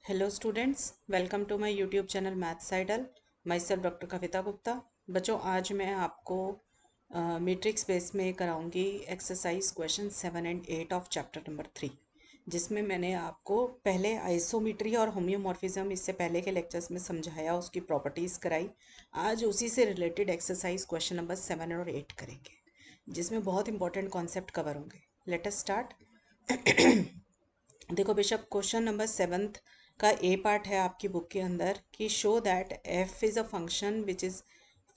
Hello students, welcome to my YouTube channel maths idol. Myself doctor Kavita Gupta. बच्चों, आज मैं आपको मैट्रिक्स बेस में कराऊंगी एक्सरसाइज क्वेश्चन 7 और 8 ऑफ चैप्टर नंबर 3, जिसमें मैंने आपको पहले आइसोमेट्री और होम्योमॉर्फिज्म इससे पहले के लेक्चर्स में समझाया, उसकी प्रॉपर्टीज़ कराई। आज उसी से रिलेटेड एक्सरसाइज क्वेश्चन नंबर 7 और 8 करेंगे, जिसमें बहुत इंपॉर्टेंट कॉन्सेप्ट कवर होंगे। Let us start. देखो बेशक, क्वेश्चन नंबर 7 का ए पार्ट है आपकी बुक के अंदर कि show that f is a function which is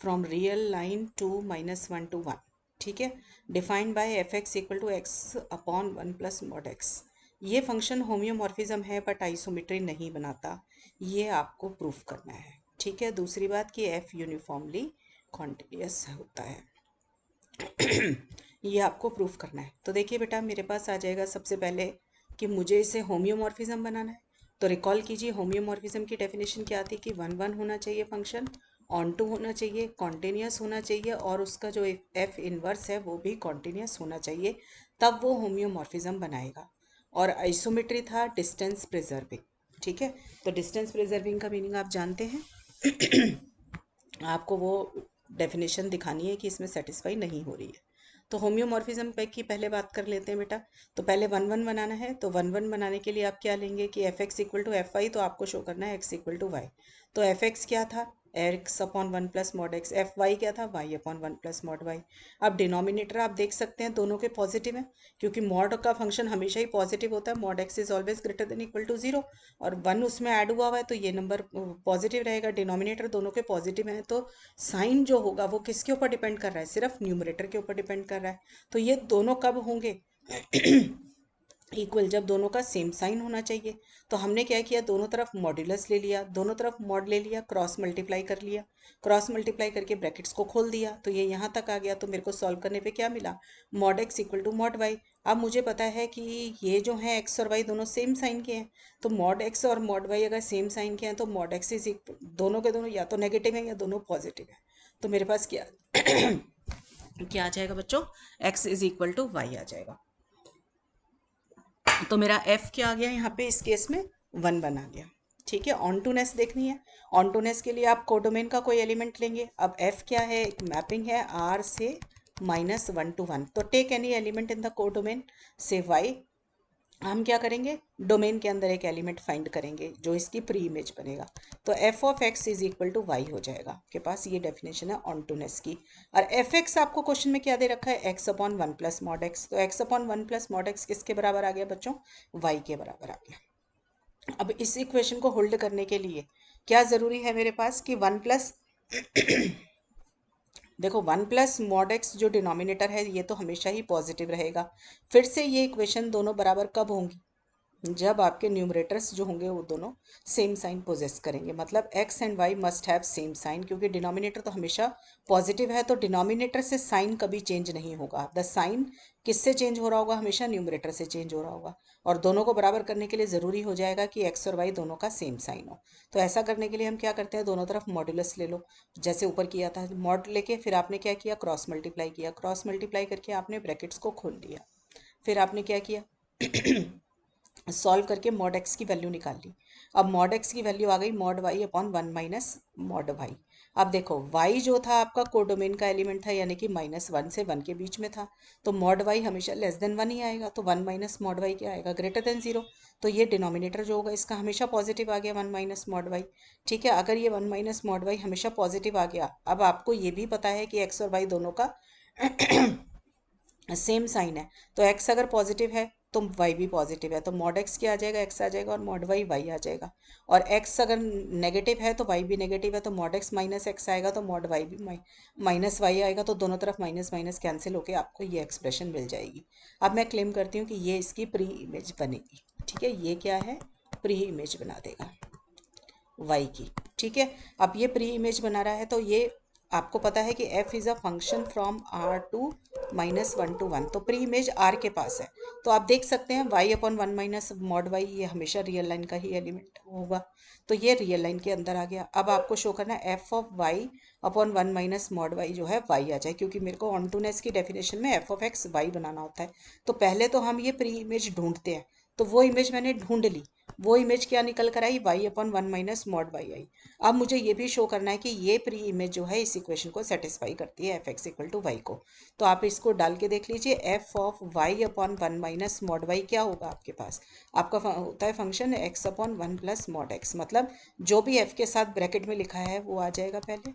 from real line to -1 to 1। ठीक है, defined by f x equal to x upon 1 plus mod x. ये फंक्शन होम्योमॉर्फिज्म है बट आइसोमेट्री नहीं बनाता, ये आपको प्रूफ करना है। ठीक है, दूसरी बात कि एफ यूनिफॉर्मली कॉन्टिन्यूअस होता है। ये आपको प्रूफ करना है। तो देखिए बेटा, मेरे पास आ जाएगा सबसे पहले कि मुझे इसे होम्योमॉर्फिज्म बनाना है। तो रिकॉल कीजिए, होम्योमॉर्फिज्म की डेफिनेशन क्या थी कि 1 1 होना चाहिए फंक्शन, ऑन टू होना चाहिए, कॉन्टिन्यूअस होना चाहिए, और उसका जो एफ इनवर्स है वो भी कॉन्टिन्यूअस होना चाहिए, तब वो होम्योमॉर्फिज्म बनाएगा। और आइसोमेट्री था डिस्टेंस प्रिजर्विंग। ठीक है, तो डिस्टेंस प्रिजर्विंग का मीनिंग आप जानते हैं। आपको वो डेफिनेशन दिखानी है कि इसमें सेटिस्फाई नहीं हो रही है। तो होम्योमॉर्फिज्म पे की पहले बात कर लेते हैं बेटा। तो पहले 1 1 बनाना है, तो 1 1 बनाने के लिए आप क्या लेंगे कि f x equal to f y, तो आपको शो करना है एक्स इक्वल टू वाई। तो एफ एक्स क्या था, x upon 1 plus mod x. F y क्या था, y upon 1 plus mod y. अब डिनोमिनेटर आप देख सकते हैं दोनों के पॉजिटिव हैं, क्योंकि मॉड का फंक्शन हमेशा ही पॉजिटिव होता है। Mod x is always greater than equal to 0, और 1 उसमें ऐड हुआ है तो ये नंबर पॉजिटिव रहेगा। डिनोमिनेटर दोनों के पॉजिटिव हैं, तो साइन जो होगा वो किसके ऊपर डिपेंड कर रहा है, सिर्फ न्यूमरेटर के ऊपर डिपेंड कर रहा है। तो ये दोनों कब होंगे इक्वल, जब दोनों का सेम साइन होना चाहिए। तो हमने क्या किया, दोनों तरफ मॉड्यूलस ले लिया, दोनों तरफ मॉड ले लिया, क्रॉस मल्टीप्लाई कर लिया। क्रॉस मल्टीप्लाई करके ब्रैकेट्स को खोल दिया, तो ये यहाँ तक आ गया। तो मेरे को सॉल्व करने पे क्या मिला, mod x equal to mod y. अब मुझे पता है कि ये जो है एक्स और वाई दोनों सेम साइन के हैं, तो मॉड एक्स और मॉड वाई अगर सेम साइन के हैं तो मॉड एक्स इज दोनों के दोनों या तो नेगेटिव है या दोनों पॉजिटिव है। तो मेरे पास क्या क्या आ जाएगा बच्चों, x is equal to y आ जाएगा। तो मेरा एफ क्या आ गया यहाँ पे, इस केस में 1 1 आ गया। ठीक है, ऑनटूनेस देखनी है। ऑनटूनेस के लिए आप कोडोमेन का कोई एलिमेंट लेंगे। अब एफ क्या है, एक मैपिंग है आर से -1 to 1। तो take any element in the codomain से वाई। हम क्या करेंगे, डोमेन के अंदर एक एलिमेंट फाइंड करेंगे जो इसकी प्री इमेज बनेगा। तो f of x is equal to y हो जाएगा। आपके पास ये डेफिनेशन है ऑनटूनेस की। और एफ एक्स आपको क्वेश्चन में क्या दे रखा है, x upon 1 plus mod x. तो x upon 1 plus mod x किसके बराबर आ गया बच्चों, वाई के बराबर आ गया। अब इस इक्वेशन को होल्ड करने के लिए क्या ज़रूरी है मेरे पास कि 1 प्लस देखो 1 प्लस मॉड एक्स जो डिनोमिनेटर है ये तो हमेशा ही पॉजिटिव रहेगा। फिर से ये इक्वेशन दोनों बराबर कब होंगी, जब आपके न्यूमरेटर्स जो होंगे वो दोनों सेम साइन पोजेस करेंगे। मतलब x and y must have same sign, क्योंकि डिनोमिनेटर तो हमेशा पॉजिटिव है, तो डिनोमिनेटर से साइन कभी चेंज नहीं होगा। द साइन किससे चेंज हो रहा होगा, हमेशा न्यूमरेटर से चेंज हो रहा होगा। और दोनों को बराबर करने के लिए ज़रूरी हो जाएगा कि एक्स और वाई दोनों का सेम साइन हो। तो ऐसा करने के लिए हम क्या करते हैं, दोनों तरफ मॉड्यूलस ले लो, जैसे ऊपर किया था। मॉड लेके फिर आपने क्या किया, क्रॉस मल्टीप्लाई किया। क्रॉस मल्टीप्लाई करके आपने ब्रैकेट्स को खोल दिया। फिर आपने क्या किया, सॉल्व करके मॉड एक्स की वैल्यू निकाल ली। अब मॉड एक्स की वैल्यू आ गई mod y upon 1 minus mod y. अब देखो वाई जो था आपका कोडोमेन का एलिमेंट था, यानी कि -1 से 1 के बीच में था, तो मॉड वाई हमेशा लेस देन 1 ही आएगा। तो 1 माइनस मॉड वाई क्या आएगा, ग्रेटर देन 0। तो ये डिनोमिनेटर जो होगा इसका हमेशा पॉजिटिव आ गया, 1 माइनस मॉड वाई। ठीक है, अगर ये 1 माइनस मॉड वाई हमेशा पॉजिटिव आ गया, अब आपको ये भी पता है कि एक्स और वाई दोनों का सेम साइन है। तो x अगर पॉजिटिव है तो y भी पॉजिटिव है, तो मॉड x क्या आ जाएगा, x आ जाएगा, और मॉड y आ जाएगा। और x अगर नेगेटिव है तो y भी नेगेटिव है, तो मॉड x माइनस एक्स आएगा, तो मॉड y भी माइनस वाई आएगा। तो दोनों तरफ माइनस माइनस कैंसिल होकर आपको ये एक्सप्रेशन मिल जाएगी। अब मैं क्लेम करती हूँ कि ये इसकी प्री इमेज बनेगी। ठीक है, ये क्या है, प्री इमेज बना देगा y की। ठीक है, अब ये प्री इमेज बना रहा है, तो ये आपको पता है कि f is a function from r to -1 to 1। तो प्री इमेज r के पास है, तो आप देख सकते हैं y upon 1 minus mod y, ये हमेशा रियल लाइन का ही एलिमेंट होगा। तो ये रियल लाइन के अंदर आ गया। अब आपको शो करना है f of y upon 1 minus mod y जो है y आ जाए, क्योंकि मेरे को ऑनटूनेस की डेफिनेशन में f ऑफ x y बनाना होता है। तो पहले तो हम ये प्री इमेज ढूंढते हैं। तो वो इमेज मैंने ढूंढ ली, वो इमेज क्या निकल कर आई, y upon one minus mod y आई। अब मुझे ये भी शो करना है कि ये प्री इमेज जो है इस इक्वेशन को सेटिस्फाई करती है, f x equal to y को। तो आप इसको डाल के देख लीजिए, f of y upon one minus mod y क्या होगा आपके पास, आपका होता है function x upon one plus mod x, मतलब जो भी एफ के साथ ब्रैकेट में लिखा है वो आ जाएगा पहले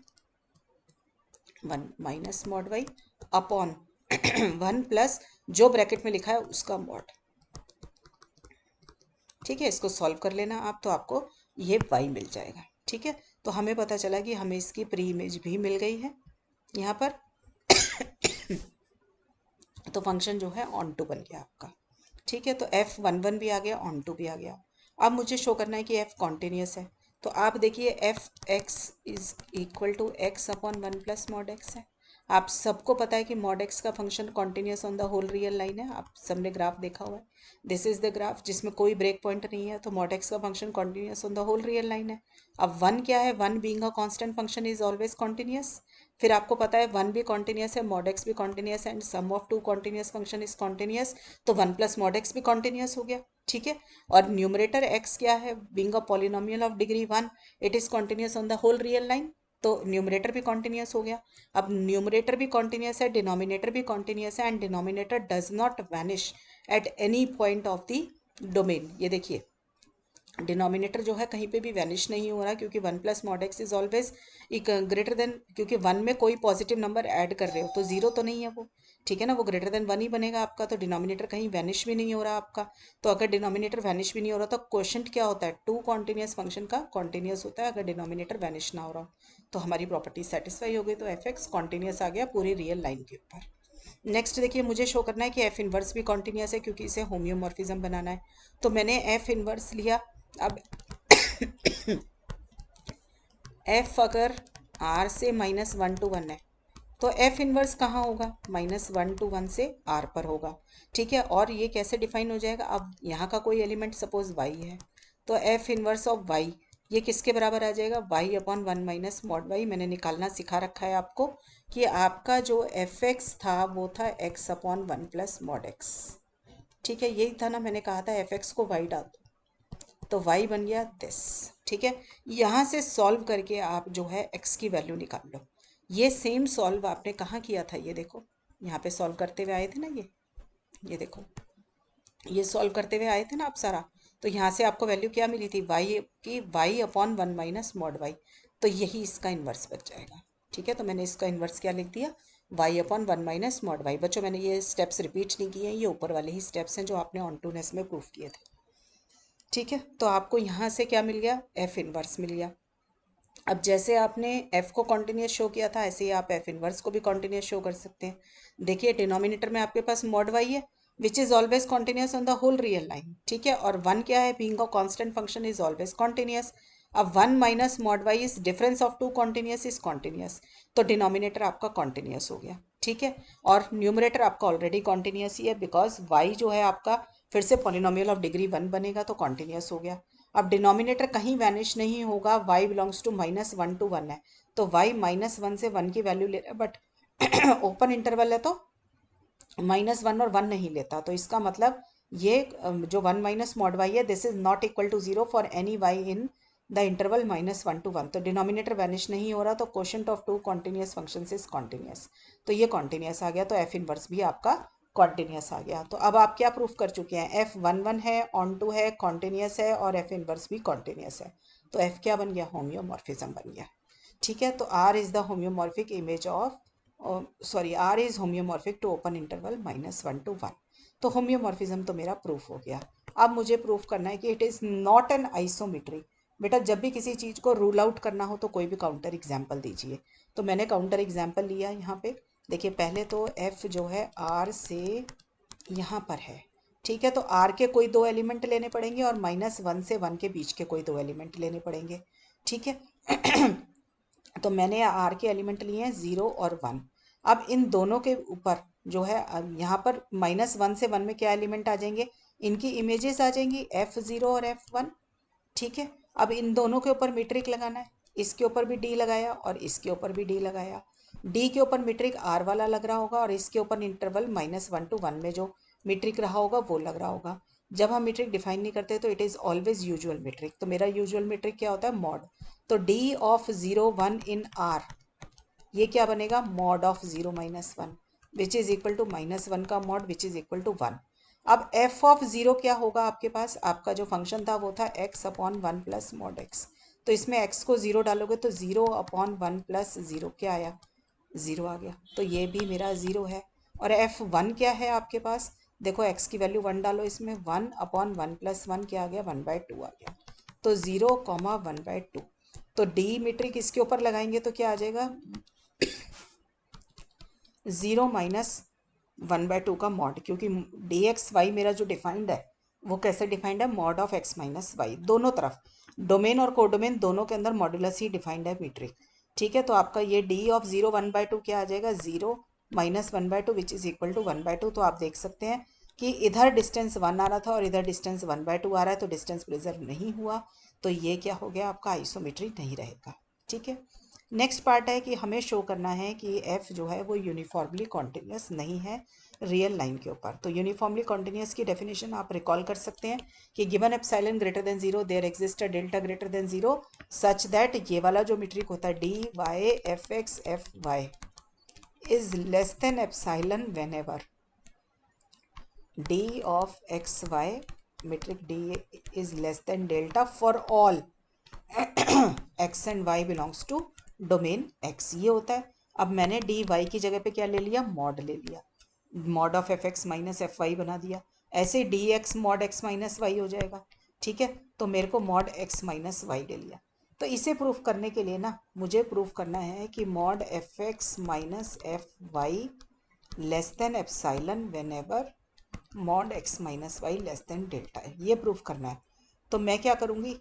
one minus mod y upon one plus जो ब्रैकेट में लिखा है उसका मॉड। ठीक है, इसको सॉल्व कर लेना आप, तो आपको ये y मिल जाएगा। ठीक है, तो हमें पता चला कि हमें इसकी प्री इमेज भी मिल गई है यहाँ पर। तो फंक्शन जो है ऑन टू बन गया आपका। ठीक है, तो एफ वन वन भी आ गया, ऑन टू भी आ गया। अब मुझे शो करना है कि एफ कॉन्टिन्यूस है। तो आप देखिए f x is equal to x upon one plus mod x है। आप सबको पता है कि मॉड एक्स का function continuous on the whole real line है, आप सबने ग्राफ देखा हुआ है। दिस इज द ग्राफ जिसमें कोई ब्रेक पॉइंट नहीं है, तो मॉड एक्स का function continuous on the whole real line है। अब वन क्या है, one being a constant function is always continuous. फिर आपको पता है वन भी कॉन्टिन्यूस है, मॉड एक्स भी कॉन्टिन्यूस है, and sum of two continuous function is continuous. तो वन प्लस मॉड एक्स भी कॉन्टिन्यूस हो गया। ठीक है, और न्यूमरेटर एक्स क्या है, being a polynomial of degree one, it is continuous on the whole real line. तो न्यूमरेटर भी कॉन्टिन्यूस हो गया। अब न्यूमरेटर भी कॉन्टिन्यूस है, डिनोमिनेटर भी कॉन्टिन्यूस है, and denominator does not vanish at any point of the domain. ये देखिए डिनोमिनेटर जो है कहीं पे भी वैनिश नहीं हो रहा, क्योंकि one plus mod x is always एक ग्रेटर देन, क्योंकि वन में कोई पॉजिटिव नंबर ऐड कर रहे हो तो जीरो तो नहीं है वो। ठीक है ना, वो ग्रेटर देन वन ही बनेगा आपका, तो डिनोमिनेटर कहीं वैनिश भी नहीं हो रहा आपका। तो अगर डिनोमिनेटर वैनिश भी नहीं हो रहा तो क्वेश्चन क्या होता है, टू कॉन्टिन्यूस फंक्शन का कॉन्टिन्यूस होता है अगर डिनोमिनेटर वैनिश ना हो रहा हो। तो हमारी प्रॉपर्टी सेटिस्फाई हो गई, तो एफ एक्स कॉन्टिन्यूस आ गया पूरी रियल लाइन के ऊपर। नेक्स्ट देखिए, मुझे शो करना है कि एफ इनवर्स भी कॉन्टिन्यूस है, क्योंकि इसे होम्योमॉर्फिज्म बनाना है। तो मैंने एफ इनवर्स लिया। अब एफ अगर आर से माइनस वन टू वन है, तो एफ इनवर्स कहाँ होगा, माइनस वन टू वन से आर पर होगा। ठीक है, और ये कैसे डिफाइन हो जाएगा, अब यहाँ का कोई एलिमेंट सपोज वाई है, तो एफ इनवर्स ऑफ वाई ये किसके बराबर आ जाएगा, y upon one minus mod y. मैंने निकालना सिखा रखा है आपको कि आपका जो एफ एक्स था वो था x upon one plus mod x. ठीक है, यही था ना, मैंने कहा था एफ एक्स को वाई डाल दो, तो y बन गया दिस। ठीक है, यहाँ से सॉल्व करके आप जो है x की वैल्यू निकाल लो। ये सेम सॉल्व आपने कहाँ किया था, ये देखो यहाँ पे सॉल्व करते हुए आए थे ना, ये देखो ये सॉल्व करते हुए आए थे ना आप सारा। तो यहाँ से आपको वैल्यू क्या मिली थी, y की y upon one minus mod y. तो यही इसका इन्वर्स बच जाएगा। ठीक है, तो मैंने इसका इन्वर्स क्या लिख दिया, y upon one minus mod y. बच्चों मैंने ये स्टेप्स रिपीट नहीं किए हैं, ये ऊपर वाले ही स्टेप्स हैं जो आपने ऑन टूनेस में प्रूफ किए थे। ठीक है, तो आपको यहाँ से क्या मिल गया, एफ इनवर्स मिल गया। अब जैसे आपने एफ को कॉन्टिन्यूस शो किया था, ऐसे ही आप एफ इनवर्स को भी कॉन्टिन्यूस शो कर सकते हैं। देखिए डिनोमिनेटर में आपके पास मॉड वाई है which is always continuous on the whole real line. ठीक है, और वन क्या है, being a constant function is always continuous. अब one minus mod y is difference of two continuous is continuous, तो डिनोमिनेटर आपका continuous हो गया। ठीक है, और न्यूमरेटर आपका ऑलरेडी कॉन्टिन्यूस ही है, बिकॉज वाई जो है आपका फिर से पॉलिनोमियल ऑफ डिग्री वन बनेगा, तो कॉन्टिन्यूस हो गया। अब डिनोमिनेटर कहीं वैनिश नहीं होगा, y belongs to minus one to one है, तो y माइनस वन से वन की वैल्यू ले रहा है, बट ओपन इंटरवल है तो माइनस वन और वन नहीं लेता। तो इसका मतलब ये जो वन माइनस मॉड वाई है this is not equal to zero for any y in the interval minus one to one. तो डिनोमिनेटर वैनिश नहीं हो रहा, तो quotient of two continuous function is continuous. तो ये कॉन्टिन्यूस आ गया, तो एफ इनवर्स भी आपका कॉन्टिन्यूस आ गया। तो अब आप क्या प्रूफ कर चुके हैं, एफ वन वन है, ऑन टू है, कॉन्टिन्यूस है, और एफ इनवर्स भी कॉन्टिन्यूस है। तो एफ क्या बन गया, होम्योमॉर्फिज्म बन गया। ठीक है, तो R is the homeomorphic image of, sorry R is homeomorphic to open interval minus one to one. तो होम्योमॉर्फिज्म तो मेरा प्रूफ हो गया। अब मुझे प्रूफ करना है कि it is not an isometry. बेटा जब भी किसी चीज़ को रूल आउट करना हो तो कोई भी काउंटर एग्जाम्पल दीजिए। तो मैंने काउंटर एग्जाम्पल लिया यहाँ पे। देखिए पहले तो एफ जो है आर से यहाँ पर है। ठीक है, तो आर के कोई दो एलिमेंट लेने पड़ेंगे और माइनस वन से वन के बीच के कोई दो एलिमेंट लेने पड़ेंगे। ठीक है तो मैंने आर के एलिमेंट लिए हैं ज़ीरो और वन। अब इन दोनों के ऊपर जो है, अब यहाँ पर माइनस वन से वन में क्या एलिमेंट आ जाएंगे, इनकी इमेजेस आ जाएंगी एफ ज़ीरो और एफ वन। ठीक है, अब इन दोनों के ऊपर मीट्रिक लगाना है, इसके ऊपर भी डी लगाया और इसके ऊपर भी डी लगाया। डी के ऊपर मीट्रिक आर वाला लग रहा होगा और इसके ऊपर interval minus one to one में जो मीट्रिक रहा होगा वो लग रहा होगा। जब हम मीट्रिक डिफाइन नहीं करते तो it is always usual metric. तो मेरा यूजुअल मीट्रिक क्या होता है, मॉड। तो डी ऑफ 0 1 इन आर, ये क्या बनेगा, mod of 0 -1 which is equal to -1 का mod which is equal to 1। अब एफ ऑफ 0 क्या होगा आपके पास, आपका जो फंक्शन था वो था x upon 1 plus mod x. तो इसमें x को 0 डालोगे तो 0 अपॉन 1 प्लस 0 क्या आया, 0 आ गया। तो ये भी मेरा 0 है। और f1 क्या है आपके पास, देखो x की वैल्यू 1 डालो, इसमें 1 अपॉन 1 प्लस 1 क्या आ गया, 1/2 आ गया। तो 0, 1/2। तो डी मीट्रिक इसके ऊपर लगाएंगे तो क्या आ जाएगा, 0 -1/2 का मॉड, क्योंकि डी एक्स वाई मेरा जो डिफाइंड है वो कैसे डिफाइंड है, mod of x minus y. दोनों तरफ डोमेन और कोडोमेन दोनों के अंदर मॉड्यूलस ही डिफाइंड है मीट्रिक। ठीक है, तो आपका ये डी ऑफ 0 1/2 क्या आ जाएगा, 0 -1/2 विच इज इक्वल टू 1/2। तो आप देख सकते हैं कि इधर डिस्टेंस 1 आ रहा था और इधर डिस्टेंस 1/2 आ रहा है, तो डिस्टेंस प्रिजर्व नहीं हुआ। तो ये क्या हो गया, आपका आइसोमेट्रिक नहीं रहेगा। ठीक है, नेक्स्ट पार्ट है कि हमें शो करना है कि एफ जो है वो यूनिफॉर्मली कॉन्टिन्यूस नहीं है रियल लाइन के ऊपर। तो यूनिफॉर्मली कॉन्टिन्यूस की डेफिनेशन आप रिकॉल कर सकते हैं कि given epsilon greater than 0 there exist a delta greater than 0 such that ये वाला जो मीट्रिक होता है d y f x f y is less than epsilon whenever d of x y metric d is less than delta for all x and y belongs to domain x, ये होता है। अब मैंने D Y की जगह पे क्या ले लिया, मॉड ले लिया, mod of f x minus f y बना दिया। ऐसे d x mod x minus y हो जाएगा। ठीक है, तो मेरे को मॉड एक्स माइनस वाई ले लिया। तो इसे प्रूफ करने के लिए ना मुझे प्रूफ करना है कि mod f x minus f y less than epsilon whenever mod x minus y less than delta है, ये प्रूफ करना है। तो मैं क्या करूँगी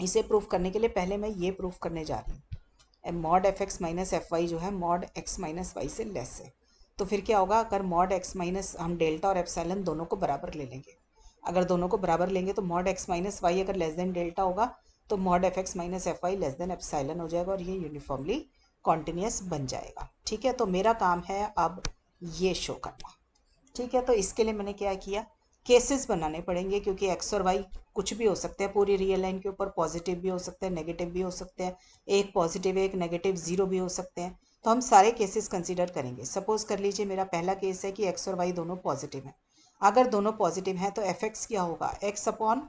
इसे प्रूफ करने के लिए पहले मैं ये प्रूफ करने जा रही हूँ, mod f x minus f y जो है मॉड एक्स माइनस वाई से लेस है। तो फिर क्या होगा, अगर मॉड एक्स माइनस हम डेल्टा और एप्सिलॉन दोनों को बराबर ले लेंगे, अगर दोनों को बराबर लेंगे तो मॉड एक्स माइनस वाई अगर लेस देन डेल्टा होगा तो mod f x minus f y less than epsilon हो जाएगा और ये यूनिफॉर्मली कॉन्टिन्यूस बन जाएगा। ठीक है, तो मेरा काम है अब ये शो करना। ठीक है, तो इसके लिए मैंने क्या किया, केसेस बनाने पड़ेंगे, क्योंकि एक्स और वाई कुछ भी हो सकते हैं पूरी रियल लाइन के ऊपर, पॉजिटिव भी हो सकते हैं नेगेटिव भी हो सकते हैं, एक पॉजिटिव एक नेगेटिव 0 भी हो सकते हैं। तो हम सारे केसेस कंसीडर करेंगे। सपोज कर लीजिए मेरा पहला केस है कि एक्स और वाई दोनों पॉजिटिव हैं। अगर दोनों पॉजिटिव हैं तो एफ एक्स क्या होगा, x upon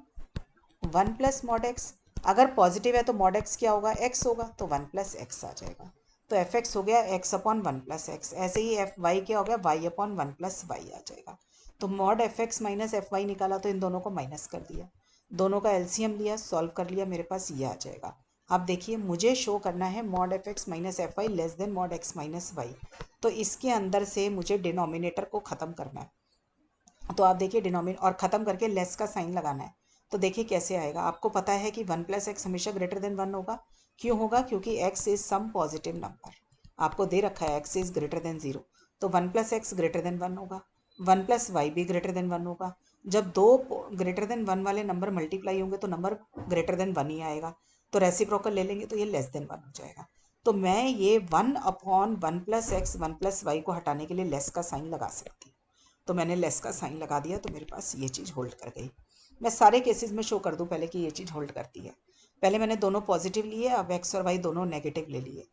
1 plus mod x. अगर पॉजिटिव है तो मॉड एक्स क्या होगा, एक्स होगा, तो 1 प्लस एक्स आ जाएगा। तो एफ एक्स हो गया एक्स अपॉन 1 प्लस एक्स। ऐसे ही एफ वाई क्या हो गया, वाई अपॉन 1 प्लस वाई आ जाएगा। तो mod f x minus f y निकाला तो इन दोनों को माइनस कर दिया, दोनों का एलसीएम लिया, सॉल्व कर लिया, मेरे पास ये आ जाएगा। अब देखिए मुझे शो करना है mod f x minus f y less than mod x minus y. तो इसके अंदर से मुझे डिनोमिनेटर को ख़त्म करना है। तो आप देखिए डिनोमिनेटर और ख़त्म करके लेस का साइन लगाना है। तो देखिए कैसे आएगा, आपको पता है कि 1 प्लस एक्स हमेशा ग्रेटर देन 1 होगा। क्यों होगा, क्योंकि x is some positive number, आपको दे रखा है एक्स इज ग्रेटर देन 0। तो 1 प्लस एक्स ग्रेटर देन 1 होगा, 1 प्लस वाई भी ग्रेटर देन 1 होगा। जब दो ग्रेटर देन 1 वाले नंबर मल्टीप्लाई होंगे तो नंबर ग्रेटर देन 1 ही आएगा। तो रेसिप्रोकल ले लेंगे तो ये लेस देन 1 हो जाएगा। तो मैं ये 1 upon 1 plus x 1 plus y को हटाने के लिए लेस का साइन लगा सकती हूँ। तो मैंने लेस का साइन लगा दिया तो मेरे पास ये चीज़ होल्ड कर गई। मैं सारे केसेस में शो कर दूं पहले कि ये चीज़ होल्ड करती है। पहले मैंने दोनों पॉजिटिव लिए, अब एक्स और वाई दोनों नेगेटिव ले लिए।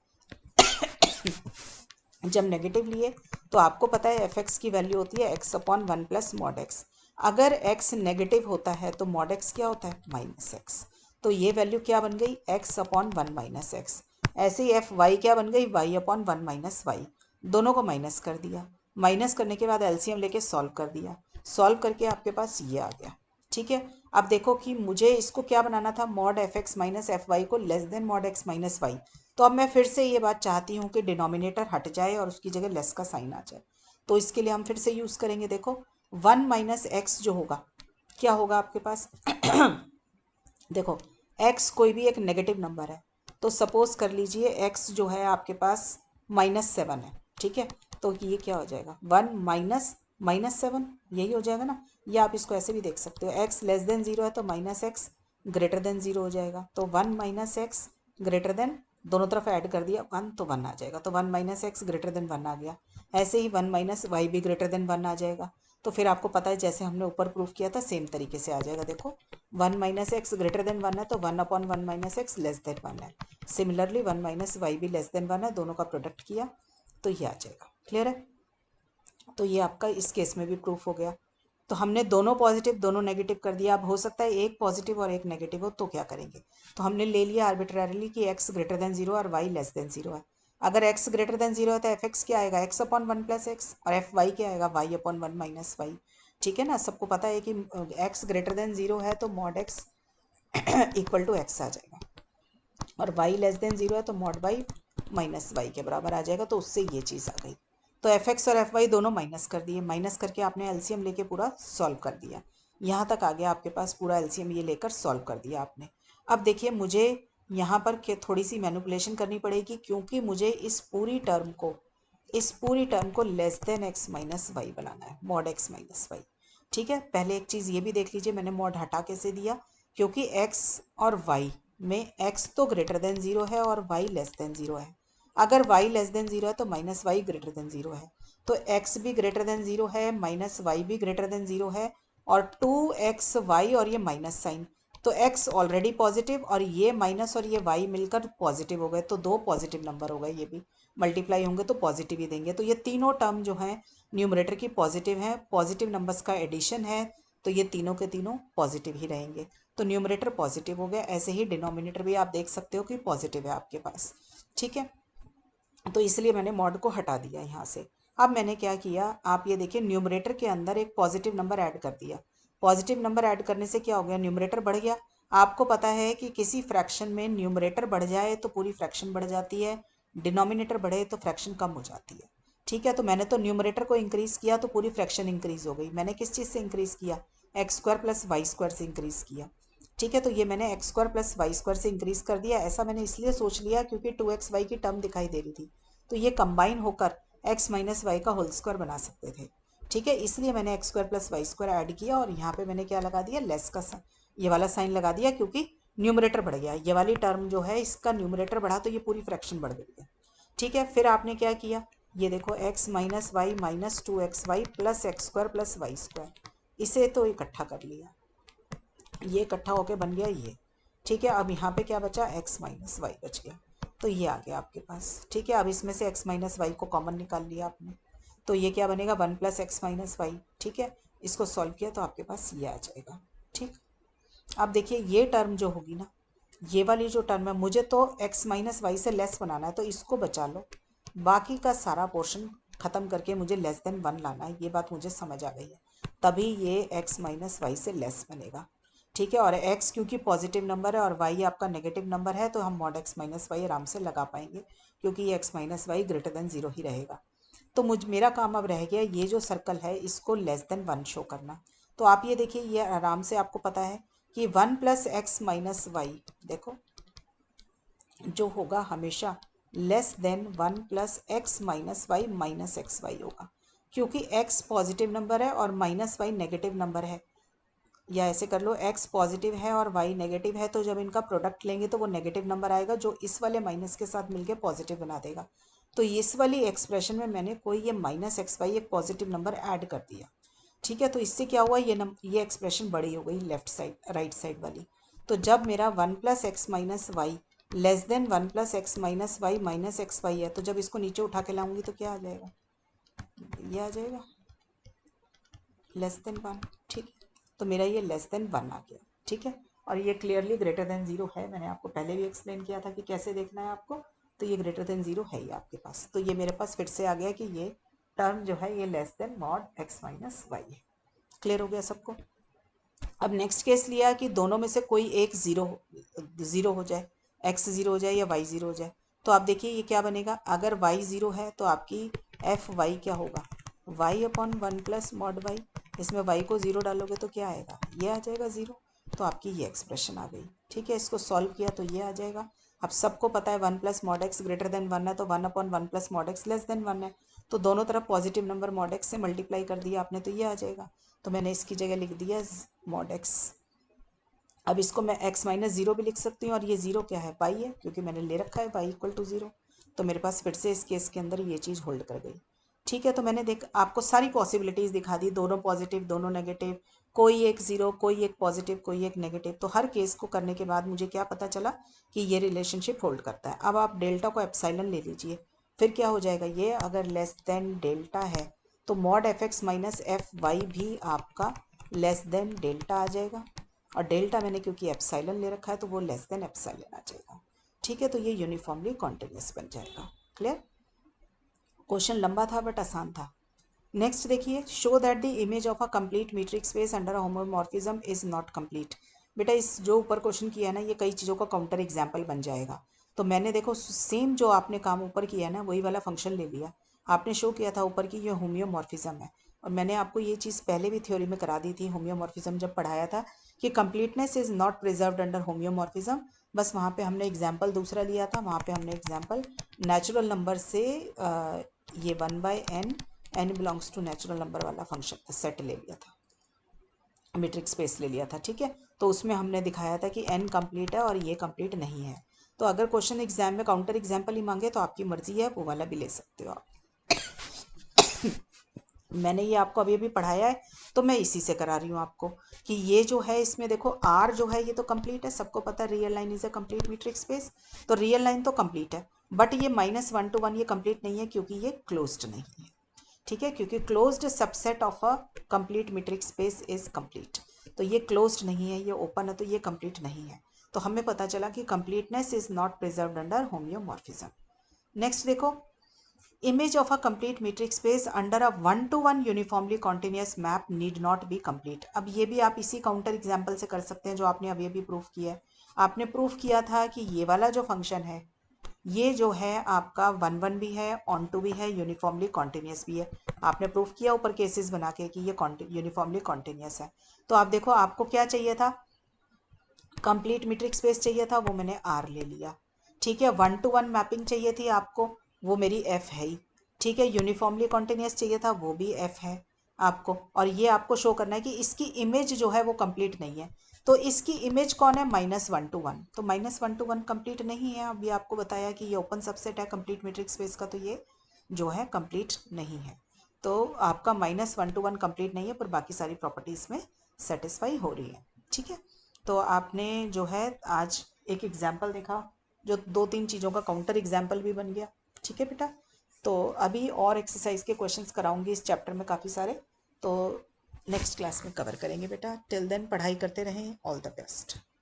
जब नेगेटिव लिए तो आपको पता है एफ एक्स की वैल्यू होती है x upon 1 plus mod x. अगर एक्स नेगेटिव होता है तो मॉड एक्स क्या होता है, माइनस एक्स। तो ये वैल्यू क्या बन गई, एक्स अपॉन 1 माइनस एक्स। ऐसे ही एफ वाई क्या बन गई, वाई अपॉन 1 माइनस वाई। दोनों को माइनस कर दिया, माइनस करने के बाद एलसीएम लेके सॉल्व कर दिया, सॉल्व करके आपके पास ये आ गया। ठीक है, अब देखो कि मुझे इसको क्या बनाना था, mod f x minus f y को less than mod x minus y. तो अब मैं फिर से ये बात चाहती हूँ कि डिनोमिनेटर हट जाए और उसकी जगह लेस का साइन आ जाए। तो इसके लिए हम फिर से यूज़ करेंगे। देखो 1 माइनस एक्स जो होगा क्या होगा आपके पास देखो x कोई भी एक नेगेटिव नंबर है, तो सपोज कर लीजिए x जो है आपके पास -7 है। ठीक है, तो ये क्या हो जाएगा, 1 माइनस -7, यही हो जाएगा ना। या आप इसको ऐसे भी देख सकते हो, x लेस देन 0 है तो माइनस एक्स ग्रेटर देन 0 हो जाएगा। तो 1 माइनस एक्स ग्रेटर देन, दोनों तरफ ऐड कर दिया 1 तो 1 आ जाएगा। तो 1 माइनस एक्स ग्रेटर देन 1 आ गया। ऐसे ही 1 माइनस वाई भी ग्रेटर देन 1 आ जाएगा। तो फिर आपको पता है जैसे हमने ऊपर प्रूफ किया था सेम तरीके से आ जाएगा। देखो 1 माइनस एक्स ग्रेटर देन 1 है तो 1/1 माइनस एक्स लेस देन 1 है। सिमिलरली 1 माइनस वाई भी लेस देन 1 है, दोनों का प्रोडक्ट किया तो ये आ जाएगा। क्लियर है? तो ये आपका इस केस में भी प्रूफ हो गया। तो हमने दोनों पॉजिटिव दोनों नेगेटिव कर दिया। अब हो सकता है एक पॉजिटिव और एक नेगेटिव हो तो क्या करेंगे, तो हमने ले लिया आर्बिट्ररीली कि x ग्रेटर देन 0 और y लेस देन 0 है। अगर x ग्रेटर देन 0 है तो एफ एक्स क्या आएगा, x अपॉन 1 प्लस एक्स, और एफ वाई क्या आएगा, y अपॉन 1 माइनस वाई। ठीक है ना, सबको पता है कि x ग्रेटर देन 0 है तो mod x equal to x आ जाएगा, और y लेस देन 0 है तो मॉड y माइनस वाई के बराबर आ जाएगा। तो उससे ये चीज़ आ गई। तो एफ एक्स और एफ वाई दोनों माइनस कर दिए, माइनस करके आपने एलसीएम लेके पूरा सॉल्व कर दिया। यहाँ तक आ गया आपके पास पूरा एलसीएम, ये लेकर सॉल्व कर दिया आपने। अब देखिए मुझे यहाँ पर थोड़ी सी मैनिपुलेशन करनी पड़ेगी, क्योंकि मुझे इस पूरी टर्म को less than x minus y बनाना है, मॉड एक्स माइनस वाई। ठीक है, पहले एक चीज़ ये भी देख लीजिए, मैंने मॉड हटा कैसे दिया, क्योंकि x और y में x तो ग्रेटर देन 0 है और y लेस देन 0 है। अगर y लेस देन 0 है तो माइनस वाई ग्रेटर देन 0 है, तो x भी ग्रेटर देन 0 है, माइनस वाई भी ग्रेटर देन 0 है, और 2xy और ये माइनस साइन, तो x ऑलरेडी पॉजिटिव और ये माइनस और ये y मिलकर पॉजिटिव हो गए, तो दो पॉजिटिव नंबर हो गए, ये भी मल्टीप्लाई होंगे तो पॉजिटिव ही देंगे। तो ये तीनों टर्म जो हैं न्यूमरेटर की पॉजिटिव हैं, पॉजिटिव नंबर्स का एडिशन है, तो ये तीनों के तीनों पॉजिटिव ही रहेंगे। तो न्यूमरेटर पॉजिटिव हो गया। ऐसे ही डिनोमिनेटर भी आप देख सकते हो कि पॉजिटिव है आपके पास। ठीक है, तो इसलिए मैंने मॉड को हटा दिया यहाँ से। अब मैंने क्या किया, आप ये देखिए न्यूमरेटर के अंदर एक पॉजिटिव नंबर ऐड कर दिया। पॉजिटिव नंबर ऐड करने से क्या हो गया, न्यूमरेटर बढ़ गया। आपको पता है कि किसी फ्रैक्शन में न्यूमरेटर बढ़ जाए तो पूरी फ्रैक्शन बढ़ जाती है, डिनोमिनेटर बढ़े तो फ्रैक्शन कम हो जाती है। ठीक है, तो मैंने तो न्यूमरेटर को इंक्रीज़ किया तो पूरी फ्रैक्शन इंक्रीज़ हो गई। मैंने किस चीज़ से इंक्रीज़ किया, x square plus y square से इंक्रीज़ किया। ठीक है, तो ये मैंने x square plus y square से इंक्रीज़ कर दिया। ऐसा मैंने इसलिए सोच लिया क्योंकि 2xy की टर्म दिखाई दे रही थी, तो ये कंबाइन होकर x माइनस वाई का होल स्क्वायर बना सकते थे। ठीक है, इसलिए मैंने x square plus y square add किया, और यहाँ पे मैंने क्या लगा दिया, लेस का ये वाला साइन लगा दिया, क्योंकि न्यूमरेटर बढ़ गया। ये वाली टर्म जो है इसका न्यूमरेटर बढ़ा तो ये पूरी फ्रैक्शन बढ़ गई है। ठीक है, फिर आपने क्या किया, ये देखो x minus y minus 2xy plus x square plus y square, इसे तो इकट्ठा कर लिया, ये इकट्ठा होके बन गया ये। ठीक है, अब यहाँ पे क्या बचा, x माइनस वाई बच गया, तो ये आ गया आपके पास। ठीक है, अब इसमें से x माइनस वाई को कॉमन निकाल लिया आपने, तो ये क्या बनेगा, 1 प्लस एक्स माइनस वाई। ठीक है, इसको सॉल्व किया तो आपके पास ये आ जाएगा। ठीक, अब देखिए ये टर्म जो होगी ना, ये वाली जो टर्म है, मुझे तो x माइनस वाई से लेस बनाना है, तो इसको बचा लो, बाकी का सारा पोर्शन ख़त्म करके मुझे लेस देन 1 लाना है। ये बात मुझे समझ आ गई है, तभी ये x माइनस वाई से लेस बनेगा। ठीक है, और x क्योंकि पॉजिटिव नंबर है और y आपका नेगेटिव नंबर है, तो हम मॉड x माइनस वाई आराम से लगा पाएंगे, क्योंकि ये x minus y greater than 0 ही रहेगा। तो मेरा काम अब रह गया ये जो सर्कल है इसको लेस देन 1 शो करना। तो आप ये देखिए, ये आराम से आपको पता है कि 1 प्लस एक्स माइनस वाई, देखो जो होगा हमेशा less than 1 plus x minus y minus x y होगा, क्योंकि x पॉजिटिव नंबर है और माइनस वाई नेगेटिव नंबर है। या ऐसे कर लो, x पॉजिटिव है और y नेगेटिव है, तो जब इनका प्रोडक्ट लेंगे तो वो नेगेटिव नंबर आएगा, जो इस वाले माइनस के साथ मिलके पॉजिटिव बना देगा। तो इस वाली एक्सप्रेशन में मैंने कोई ये माइनस एक्स वाई एक पॉजिटिव नंबर ऐड कर दिया। ठीक है, तो इससे क्या हुआ, ये एक्सप्रेशन बड़ी हो गई लेफ्ट साइड राइट साइड वाली। तो जब मेरा 1 plus x minus y less than 1 plus x minus y minus x y है, तो जब इसको नीचे उठा के लाऊंगी तो क्या आ जाएगा, ये आ जाएगा लेस देन 1। ठीक, तो मेरा ये लेस देन 1 आ गया। ठीक है, और ये क्लियरली ग्रेटर देन 0 है, मैंने आपको पहले भी एक्सप्लेन किया था कि कैसे देखना है आपको। तो ये ग्रेटर देन 0 है ही आपके पास, तो ये मेरे पास फिर से आ गया कि ये टर्म जो है ये less than mod x minus y है। क्लियर हो गया सबको? अब नेक्स्ट केस लिया कि दोनों में से कोई एक ज़ीरो हो जाए, एक्स ज़ीरो हो जाए या वाई ज़ीरो हो जाए। तो आप देखिए ये क्या बनेगा, अगर वाई ज़ीरो है तो आपकी एफ वाई क्या होगा, y upon 1 plus mod y. इसमें वाई को ज़ीरो डालोगे तो क्या आएगा, ये आ जाएगा ज़ीरो। तो आपकी ये एक्सप्रेशन आ गई। ठीक है, इसको सॉल्व किया तो ये आ जाएगा। अब सबको पता है 1 plus mod x greater than 1 है, तो 1 upon 1 plus mod x less than 1 है, तो दोनों तरफ पॉजिटिव नंबर मॉड एक्स से मल्टीप्लाई कर दिया आपने, तो ये आ जाएगा। तो मैंने इसकी जगह लिख दिया मॉड एक्स। अब इसको मैं x माइनस 0 भी लिख सकती हूँ, और ये 0 क्या है, पाई है, क्योंकि मैंने ले रखा है y इक्वल टू 0। तो मेरे पास फिर से इस केस के अंदर ये चीज़ होल्ड कर गई। ठीक है, तो मैंने आपको सारी पॉसिबिलिटीज़ दिखा दी, दोनों पॉजिटिव दोनों नेगेटिव, कोई एक ज़ीरो कोई एक पॉजिटिव कोई एक नेगेटिव। तो हर केस को करने के बाद मुझे क्या पता चला कि ये रिलेशनशिप होल्ड करता है। अब आप डेल्टा को एप्सिलॉन ले लीजिए, फिर क्या हो जाएगा, ये अगर लेस देन डेल्टा है तो mod f x minus f y भी आपका लेस देन डेल्टा आ जाएगा, और डेल्टा मैंने क्योंकि एप्सिलॉन ले रखा है तो वो लेस देन एप्सिलॉन आ जाएगा। ठीक है, तो ये यूनिफॉर्मली कॉन्टिन्यूस बन जाएगा। क्लियर? क्वेश्चन लंबा था बट आसान था। नेक्स्ट देखिए, show that the image of a complete metric space under a homomorphism is not complete. बेटा इस जो ऊपर क्वेश्चन किया है ना, ये कई चीज़ों का काउंटर एग्जाम्पल बन जाएगा। तो मैंने देखो सेम जो आपने काम ऊपर किया है ना, वही वाला फंक्शन ले लिया। आपने शो किया था ऊपर की ये होम्योमॉर्फिज्म है, और मैंने आपको ये चीज़ पहले भी थ्योरी में करा दी थी होम्योमॉर्फिज्म जब पढ़ाया था कि completeness is not preserved under homeomorphism. बस वहाँ पे हमने एग्जाम्पल दूसरा लिया था, वहाँ पे हमने एग्जाम्पल नेचुरल नंबर से ये 1/n, n belongs to natural number वाला फंक्शन सेट ले लिया था, मीट्रिक स्पेस ले लिया था। ठीक है, तो उसमें हमने दिखाया था कि n कंप्लीट है और ये कंप्लीट नहीं है। तो अगर क्वेश्चन एग्जाम में काउंटर एग्जाम्पल ही मांगे तो आपकी मर्जी है, वो वाला भी ले सकते हो आप। मैंने ये आपको अभी अभी पढ़ाया है तो मैं इसी से करा रही हूँ आपको कि ये जो है इसमें देखो R जो है ये तो कंप्लीट है, सबको पता है real line is a complete metric space, तो रियल लाइन तो कंप्लीट है, बट ये -1 to 1 ये कंप्लीट नहीं है क्योंकि ये क्लोज्ड नहीं है। ठीक है, क्योंकि closed subset of a complete metric space is complete, तो ये क्लोज्ड नहीं है, ये ओपन है, तो ये कंप्लीट नहीं है। तो हमें पता चला कि completeness is not preserved under homeomorphism. Next देखो, image of a complete metric space under a 1-to-1 uniformly continuous map need not be complete। अब ये भी आप इसी काउंटर एग्जाम्पल से कर सकते हैं जो आपने अभी अभी प्रूफ किया है। आपने प्रूफ किया था कि ये वाला जो फंक्शन है ये जो है आपका 1-1 भी है, ऑन टू भी है, यूनिफॉर्मली कॉन्टिन्यूस भी है। आपने प्रूफ किया ऊपर केसेस बना के कि ये यूनिफॉर्मली कॉन्टिन्यूस है। तो आप देखो आपको क्या चाहिए था, कंप्लीट मीट्रिक स्पेस चाहिए था, वो मैंने R ले लिया। ठीक है, 1-to-1 मैपिंग चाहिए थी आपको, वो मेरी F है ही। ठीक है, यूनिफॉर्मली कॉन्टिन्यूस चाहिए था, वो भी F है आपको। और ये आपको शो करना है कि इसकी इमेज जो है वो कंप्लीट नहीं है। तो इसकी इमेज कौन है, -1-to-1, तो -1-to-1 कंप्लीट नहीं है। अभी आपको बताया कि ये ओपन सबसेट है कंप्लीट मीट्रिक स्पेस का, तो ये जो है कंप्लीट नहीं है। तो आपका -1-to-1 कंप्लीट नहीं है, पर बाकी सारी प्रॉपर्टीज़ में सेटिस्फाई हो रही है। ठीक है, तो आपने जो है आज एक एग्जाम्पल देखा जो 2-3 चीज़ों का काउंटर एग्जाम्पल भी बन गया। ठीक है बेटा, तो अभी और एक्सरसाइज के क्वेश्चंस कराऊंगी इस चैप्टर में काफ़ी सारे, तो नेक्स्ट क्लास में कवर करेंगे बेटा। टिल देन पढ़ाई करते रहें, ऑल द बेस्ट।